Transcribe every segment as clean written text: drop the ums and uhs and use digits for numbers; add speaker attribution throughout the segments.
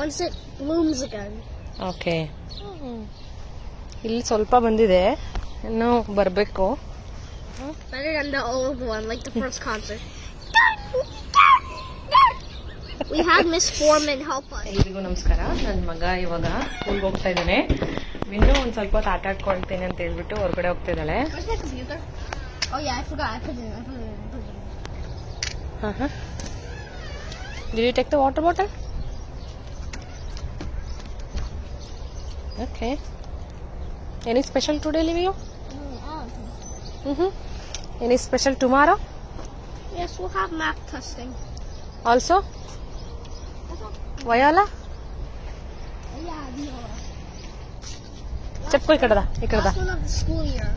Speaker 1: once it blooms again.
Speaker 2: Okay. ಇಲ್ಲಿ ಸ್ವಲ್ಪ ಬಂದಿದೆ, ಇನ್ನೂ ಬರಬೇಕು.
Speaker 1: Better than the old one, like the first concert. We had Miss Foreman help us.
Speaker 2: ಎಲ್ರಿಗೂ ನಮಸ್ಕಾರ. ನನ್ನ ಮಗ ಇವಾಗ ಸ್ಕೂಲ್ಗೆ ಹೋಗ್ತಾ ಇದ್ದಾನೆ. ಇನ್ನೂ ಒಂದು ಸ್ವಲ್ಪ ಹೊತ್ತು ಆಟ ಆಡ್ಕೊಳ್ತೇನೆ ಅಂತ ಹೇಳ್ಬಿಟ್ಟು ಹೊರಗಡೆ ಹೋಗ್ತಾ ಇದ್ದಾಳೆ.
Speaker 1: Where's my computer? Oh yeah, I forgot. I put it in.
Speaker 2: Did you take the water bottle? Okay. Any special today, Livio? Any special tomorrow?
Speaker 1: Yes, we'll have math testing.
Speaker 2: Also? Viola?
Speaker 1: Yeah, Viola.
Speaker 2: Chapko ikada.
Speaker 1: Last one of the school year.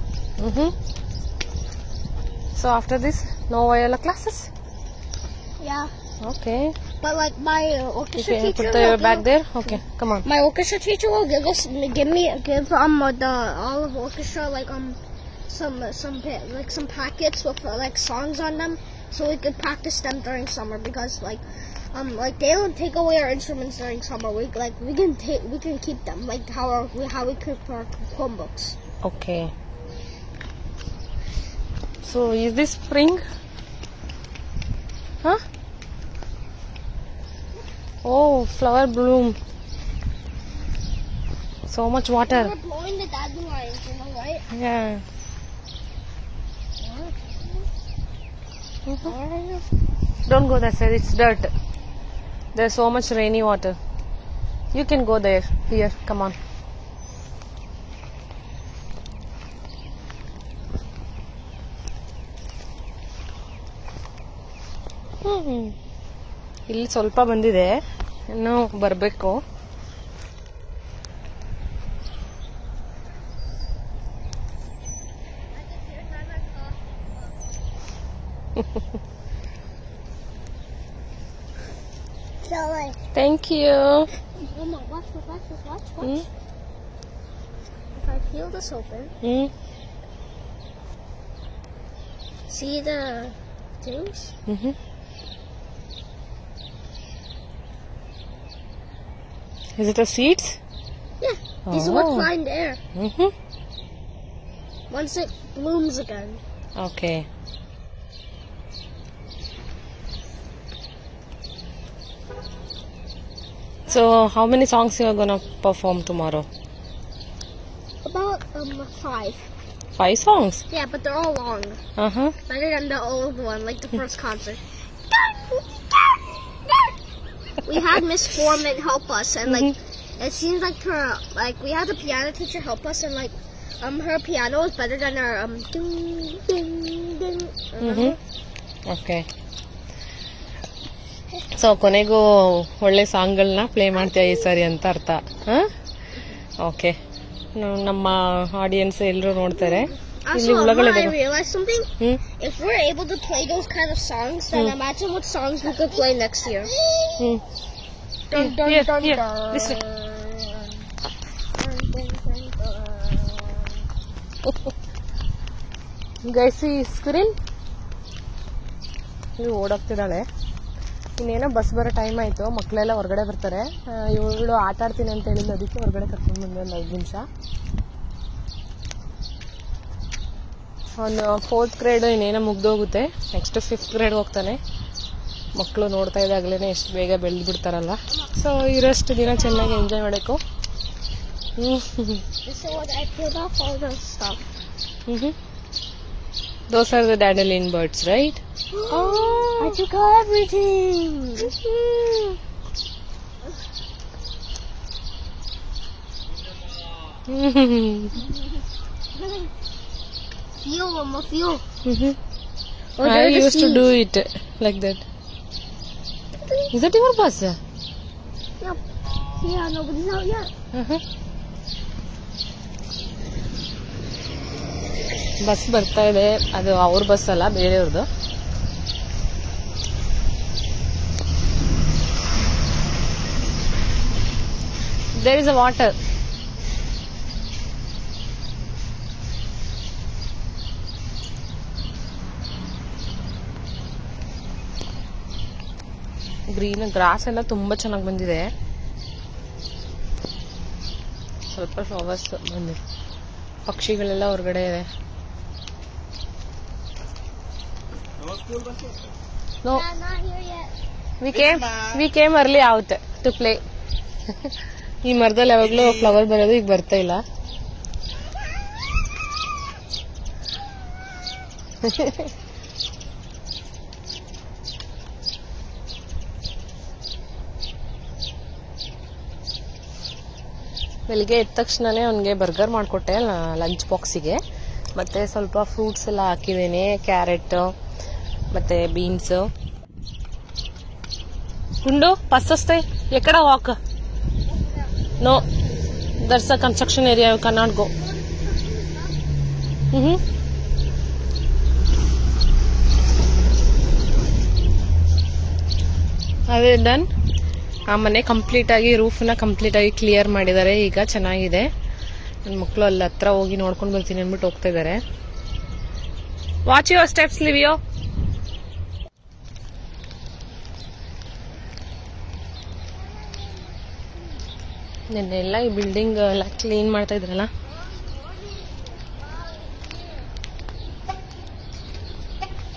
Speaker 2: So after this, no Viola classes?
Speaker 1: Yeah.
Speaker 2: Okay.
Speaker 1: But like my orchestra
Speaker 2: Okay,
Speaker 1: teacher
Speaker 2: put the
Speaker 1: will
Speaker 2: bag there. Okay, come on.
Speaker 1: My orchestra teacher will give the all of orchestra like some packets with like songs on them, so we could practice them during summer, because like they don't take away our instruments during summer. We can keep them, like how we keep our Chromebooks.
Speaker 2: Okay. So is this spring? Huh? Oh, flower bloom. So much water.
Speaker 1: We're blowing the dandelions, you know, right?
Speaker 2: Yeah. Don't go that side, it's dirt. There's so much rainy water. You can go there. Here, come on. ಇಲ್ಲಿ ಸ್ವಲ್ಪ ಬಂದಿದೆ, ಇನ್ನೂ ಬರಬೇಕು. Thank you.
Speaker 1: Mama, watch. If I peel this open, see the things?
Speaker 2: Is it a seeds?
Speaker 1: Yeah, these are what fly in the air. Once it blooms again.
Speaker 2: Okay. So, how many songs you are gonna perform tomorrow?
Speaker 1: About 5.
Speaker 2: 5 songs?
Speaker 1: Yeah, but they're all long. Better than the old one, like the first concert. We had Miss Foreman help us, and like it seems like we had the piano teacher help us, and like her piano is better than our ding ding ding.
Speaker 2: Okay. So ಕೊನೆಗೂ ಒಳ್ಳೆ ಸಾಂಗ್ಗಳನ್ನ play ಮಾಡ್ತೀಯ ಈ ಸಾರಿ ಅಂತ ಅರ್ಥ. Okay, ನಮ್ಮ audience ಎಲ್ಲರೂ ನೋಡ್ತಾರೆ.
Speaker 1: Also, I realized something. If we're able to play those kind of songs, then imagine what songs we could play next year. Dun, dun,
Speaker 2: Here,
Speaker 1: dun,
Speaker 2: here.
Speaker 1: dun.
Speaker 2: This way. ಗೈಸಿ screen ನೀವು ಓಡೋಗ್ತಿದ್ದಾಳೆ. ಇನ್ನೇನೋ bus ಬರೋ time ಆಯಿತು, ಮಕ್ಕಳೆಲ್ಲ ಹೊರಗಡೆ ಬರ್ತಾರೆ. ಇವಳು ಆಟ ಆಡ್ತೀನಿ ಅಂತ ಹೇಳಿದ್ದು, ಅದಕ್ಕೆ ಹೊರಗಡೆ ಕರ್ಕೊಂಡು ಬಂದೆ ಒಂದು 5 ನಿಮಿಷ. ಅವನು 4th ಗ್ರೇಡ್ ಇನ್ನೇನೋ ಮುಗ್ದೋಗುತ್ತೆ, ನೆಕ್ಸ್ಟ್ 5th ಗ್ರೇಡ್ ಹೋಗ್ತಾನೆ. ಮಕ್ಕಳು ನೋಡ್ತಾ ಇದ್ದಾಗಲೇ ಎಷ್ಟು ಬೇಗ ಬೆಳೆದು ಬಿಡ್ತಾರಲ್ಲ. ಸೊ ಇರೋಷ್ಟು ದಿನ ಚೆನ್ನಾಗಿ ಎಂಜಾಯ್ ಮಾಡಬೇಕು. Those are the dandelion birds, right?
Speaker 1: I took everything. Feel, Mama, feel.
Speaker 2: I used to do it like that. Is that your bus?
Speaker 1: Yep. Yeah, nobody's out yet.
Speaker 2: Bus ಬರ್ತಾ ಇದೆ, ಅದು ಅವ್ರ bus ಅಲ್ಲ, ಬೇರೆಯವ್ರದ್ದು. There is a water. Green grass ಎಲ್ಲ ತುಂಬಾ ಚೆನ್ನಾಗಿ ಬಂದಿದೆ. ಸ್ವಲ್ಪ ಫ್ಲವರ್ಸ್ ಬಂದಿದೆ. ಪಕ್ಷಿಗಳೆಲ್ಲ ಹೊರಗಡೆ ಇದೆ. No,
Speaker 1: not here yet.
Speaker 2: We came early out to play. ಈ ಮರದಲ್ಲಿ ಯಾವಾಗಲೂ ಫ್ಲವರ್ ಬರೋದು, ಈಗ ಬರ್ತಾ ಇಲ್ಲ. ಬೆಳಿಗ್ಗೆ ಎದ್ದ ತಕ್ಷಣನೇ ಅವನಿಗೆ ಬರ್ಗರ್ ಮಾಡಿಕೊಟ್ಟೆ ಲಂಚ್ ಬಾಕ್ಸಿಗೆ. ಮತ್ತು ಸ್ವಲ್ಪ ಫ್ರೂಟ್ಸ್ ಎಲ್ಲ ಹಾಕಿದ್ದೀನಿ, ಕ್ಯಾರೆಟ್ ಮತ್ತು ಬೀನ್ಸು. ಗುಂಡು ಪಸ್ ವಸ್ತೆ ಎక్కడ walk? No, that's a construction area, you can not go. ಅದೇ ಡನ್. ಆ ಮನೆ ಕಂಪ್ಲೀಟಾಗಿ ರೂಫ್ನ ಕಂಪ್ಲೀಟಾಗಿ ಕ್ಲಿಯರ್ ಮಾಡಿದ್ದಾರೆ. ಈಗ ಚೆನ್ನಾಗಿದೆ. ನನ್ನ ಮಕ್ಕಳು ಅಲ್ಲಿ ಹತ್ರ ಹೋಗಿ ನೋಡ್ಕೊಂಡು ಬರ್ತೀನಿ ಅಂದ್ಬಿಟ್ಟು ಹೋಗ್ತಾ ಇದ್ದಾರೆ. Watch your steps Livio. ನಿನ್ನೆಲ್ಲ ಈ ಬಿಲ್ಡಿಂಗ್ ಎಲ್ಲ ಕ್ಲೀನ್ ಮಾಡ್ತಾ ಇದ್ರಲ್ಲ.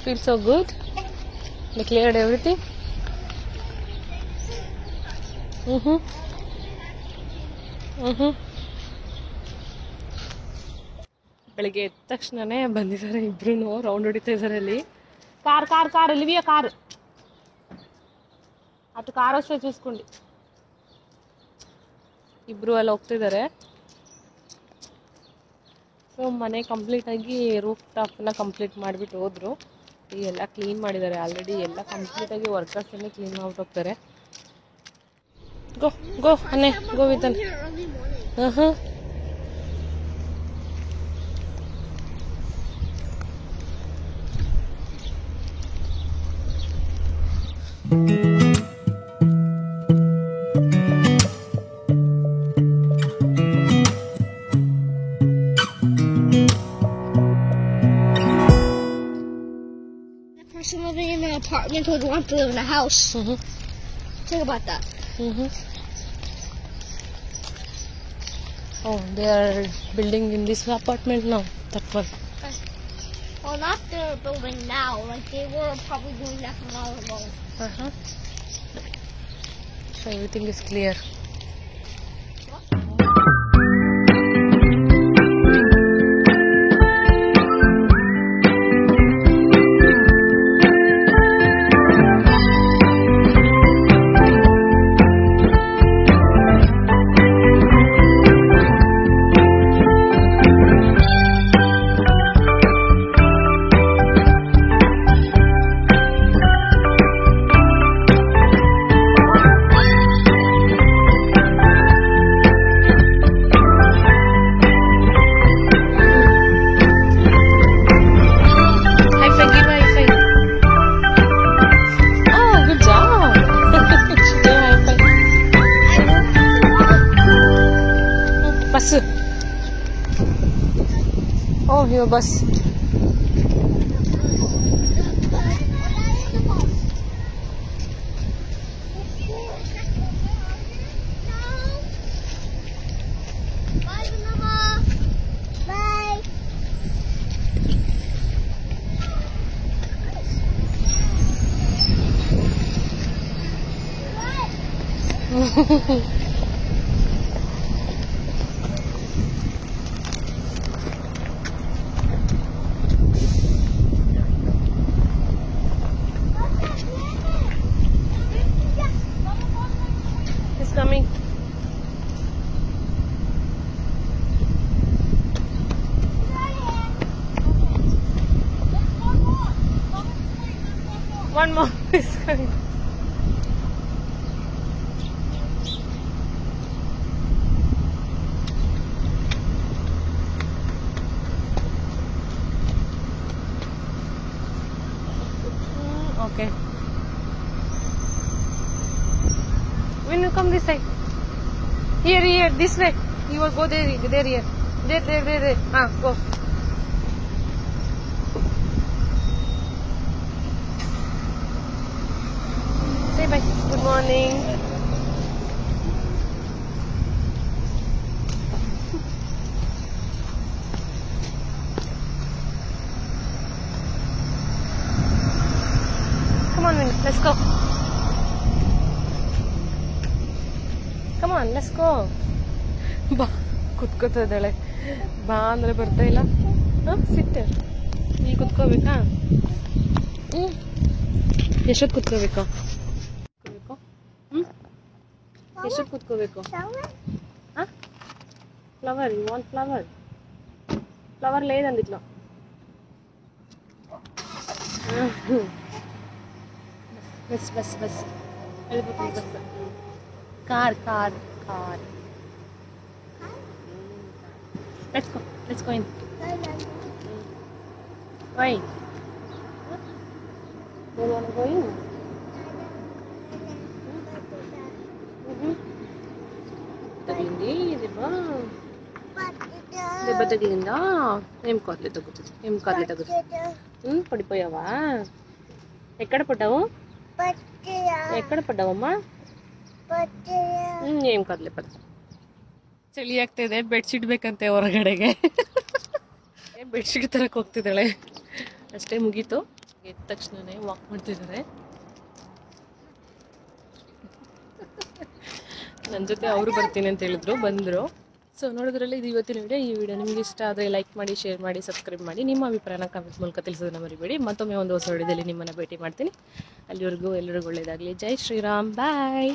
Speaker 2: Feel so good. They cleared everything. ಬೆಳಿಗ್ಗೆ ಎದ್ದ ತಕ್ಷಣನೇ ಬಂದಿದ್ದಾರೆ ಇಬ್ರು, ರೌಂಡ್ ಹೊಡಿತಾ ಇದ್ದಾರೆ ಅಲ್ಲಿ. Car car car Livia car ಅటు ಕಾರ್ ಅಷ್ಟೇ చూసుకోండి. ಇಬ್ರು ಅಲ್ಲಿ ಹೋಗ್ತಿದ್ದಾರೆ. ಸೊ ಮನೆ ಕಂಪ್ಲೀಟಾಗಿ ರೂಫ್ ಟಾಪ್ನ ಕಂಪ್ಲೀಟ್ ಮಾಡಿಬಿಟ್ಟು ಹೋದ್ರು. ಈಗೆಲ್ಲ ಕ್ಲೀನ್ ಮಾಡಿದ್ದಾರೆ ಆಲ್ರೆಡಿ. ಎಲ್ಲ ಕಂಪ್ಲೀಟಾಗಿ ವರ್ಕರ್ಸ್ ಅನ್ನೇ ಕ್ಲೀನ್ ಮಾಡ್ಬಿಟ್ಟು ಹೋಗ್ತಾರೆ. Go, go, Anne, go with them.
Speaker 1: The person living in an apartment would want to live in a house. Think about that.
Speaker 2: Oh, they are building in this apartment now. That one.
Speaker 1: Well, not they're building now. Like they were probably doing that from all ago.
Speaker 2: So everything is clear. Oh, your bus. He's coming. One more is coming. Okay. When you come this side, here, this way. You will go there, here. There. Go. Say bye. Good morning. in. Let's go. Come on, let's go. ಬಾ ಕುತ್ಕೋತಿದ್ದಾಳೆ. ಬಾ ಅಂದ್ರೆ ಬರ್ತಾ ಇಲ್ಲ. ಸಿಟ್. ನೀ ಕುತ್ಕೋಬೇಕಾ? ಎಷ್ಟೊತ್ತು ಕುತ್ಕೋಬೇಕು? ಎಷ್ಟೊತ್ತು ಕುತ್ಕೋಬೇಕು? Flower, you want flower? Flower లేదండి ఇట్లా. బస్ బస్ బస్ వెళ్ళిపోతుంది bus. Car car car. Let's go in. Why you want go in? తగిలింది దెబ్బ తగిలిందా? ఏం కాదులే, తగ్గుతుంది. ఏం కాదులే, తగ్గుతుంది. పడిపోయావా? ఎక్కడ పడ్డావు? ఎక్కడ ಪಡ್ಡಾವಮ್ಮ? ಏನ್ ಕಾದ್ಲೆ ಪದ. ಚಳಿ ಆಗ್ತಿದೆ, ಬೆಡ್ಶೀಟ್ ಬೇಕಂತೆ ಹೊರಗಡೆಗೆ. ಬೆಡ್ಶೀಟ್ ತರಕ್ ಹೋಗ್ತಿದ್ದಾಳೆ. ಅಷ್ಟೇ ಮುಗೀತು. ಎದ್ದ ತಕ್ಷಣನೇ ವಾಕ್ ಮಾಡ್ತಿದ್ದಾರೆ. ನನ್ನ ಜೊತೆ ಅವರು ಬರ್ತೀನಿ ಅಂತ ಹೇಳಿದ್ರು, ಬಂದರು. ಸೊ ನೋಡೋದ್ರಲ್ಲಿ ಇದು ಇವತ್ತಿನ ವಿಡಿಯೋ. ಈ ವಿಡಿಯೋ ನಿಮಗೆ ಇಷ್ಟ ಆದರೆ ಲೈಕ್ ಮಾಡಿ, ಶೇರ್ ಮಾಡಿ, ಸಬ್ಸ್ಕ್ರೈಬ್ ಮಾಡಿ. ನಿಮ್ಮ ಅಭಿಪ್ರಾಯನ ಕಮೆಂಟ್ ಮೂಲಕ ತಿಳಿಸೋದನ್ನ ಮರಿಬೇಡಿ. ಮತ್ತೊಮ್ಮೆ ಒಂದು ಹೊಸ ವಿಡಿಯೋದಲ್ಲಿ ನಿಮ್ಮನ್ನು ಭೇಟಿ ಮಾಡ್ತೀನಿ. ಅಲ್ಲಿವರೆಗೂ ಎಲ್ಲರಿಗೂ ಒಳ್ಳೆಯದಾಗಲಿ. ಜೈ ಶ್ರೀರಾಮ್. ಬಾಯ್.